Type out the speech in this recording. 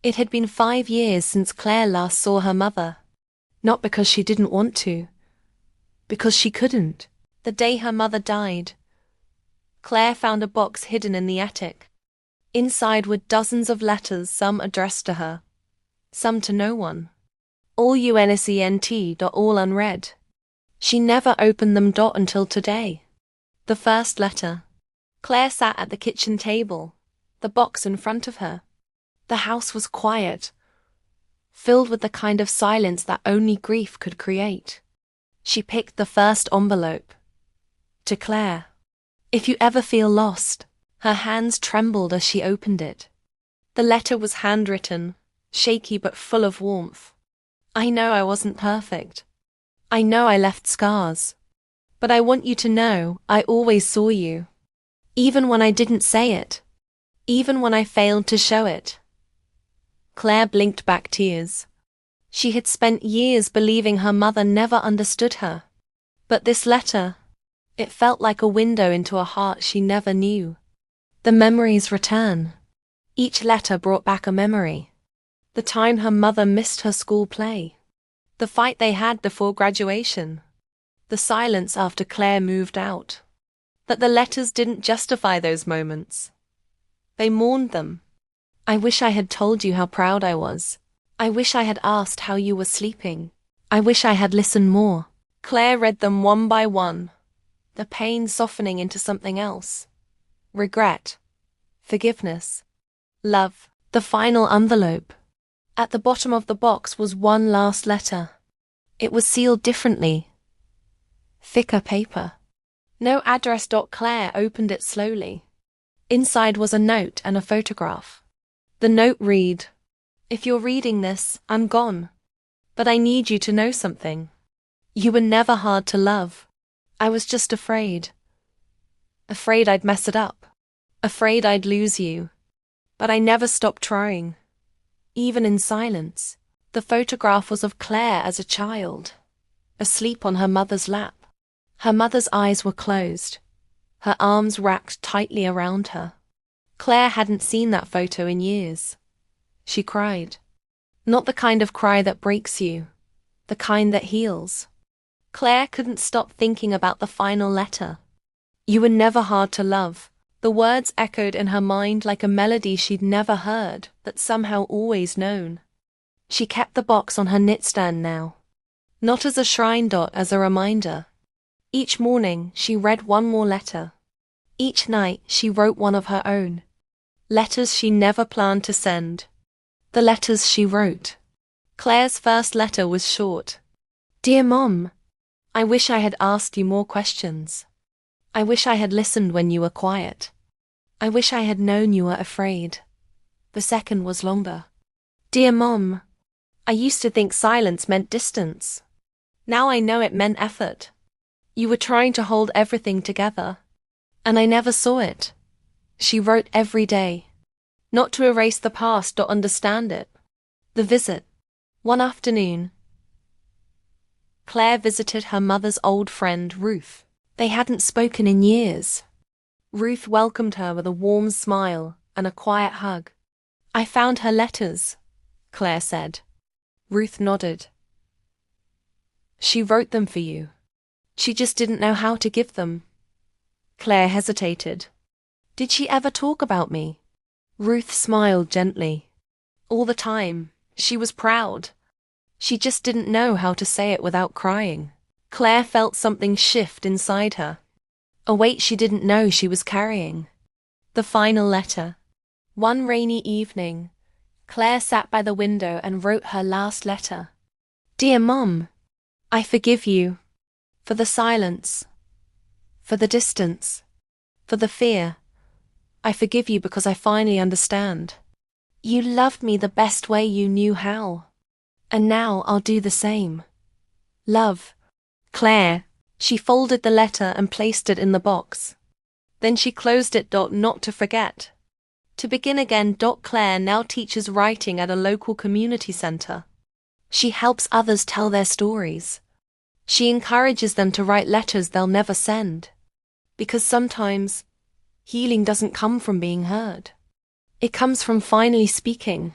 It had been 5 years since Claire last saw her mother. Not because she didn't want to. Because she couldn't. The day her mother died, Claire found a box hidden in the attic. Inside were dozens of letters, some addressed to her, some to no one. All UNSENT. All unread. She never opened them. Until today. The first letter. Claire sat at the kitchen table, the box in front of her. The house was quiet, filled with the kind of silence that only grief could create. She picked the first envelope. To Claire. If you ever feel lost. Her hands trembled as she opened it. The letter was handwritten, shaky but full of warmth. I know I wasn't perfect. I know I left scars. But I want you to know I always saw you. Even when I didn't say it. Even when I failed to show it. Claire blinked back tears. She had spent years believing her mother never understood her. But this letter, it felt like a window into a heart she never knew. The memories return. Each letter brought back a memory. The time her mother missed her school play. The fight they had before graduation. The silence after Claire moved out. But the letters didn't justify those moments. They mourned them. I wish I had told you how proud I was. I wish I had asked how you were sleeping. I wish I had listened more. Claire read them one by one, the pain softening into something else. Regret. Forgiveness. Love. The final envelope. At the bottom of the box was one last letter. It was sealed differently. Thicker paper. No address. Claire opened it slowly. Inside was a note and a photograph. The note read, If you're reading this, I'm gone. But I need you to know something. You were never hard to love. I was just afraid. Afraid I'd mess it up. Afraid I'd lose you. But I never stopped trying. Even in silence. The photograph was of Claire as a child, asleep on her mother's lap. Her mother's eyes were closed, her arms wrapped tightly around her. Claire hadn't seen that photo in years. She cried. Not the kind of cry that breaks you, the kind that heals. Claire couldn't stop thinking about the final letter. You were never hard to love. The words echoed in her mind like a melody she'd never heard, but somehow always known. She kept the box on her nightstand now. Not as a shrine. As a reminder. Each morning she read one more letter. Each night she wrote one of her own. Letters she never planned to send. The letters she wrote. Claire's first letter was short. Dear Mom, I wish I had asked you more questions. I wish I had listened when you were quiet. I wish I had known you were afraid. The second was longer. Dear Mom, I used to think silence meant distance. Now I know it meant effort. You were trying to hold everything together. And I never saw it. She wrote every day. Not to erase the past or understand it. The visit. One afternoon, Claire visited her mother's old friend, Ruth. They hadn't spoken in years. Ruth welcomed her with a warm smile and a quiet hug. I found her letters, Claire said. Ruth nodded. She wrote them for you. She just didn't know how to give them. Claire hesitated. Did she ever talk about me? Ruth smiled gently. All the time, she was proud. She just didn't know how to say it without crying. Claire felt something shift inside her. A weight she didn't know she was carrying. The final letter. One rainy evening, Claire sat by the window and wrote her last letter. Dear Mom, I forgive you. For the silence. For the distance. For the fear. I forgive you because I finally understand. You loved me the best way you knew how. And now I'll do the same. Love. Claire. She folded the letter and placed it in the box. Then she closed it. Not to forget. To begin again. Claire now teaches writing at a local community center. She helps others tell their stories. She encourages them to write letters they'll never send. Because sometimes, healing doesn't come from being heard. It comes from finally speaking.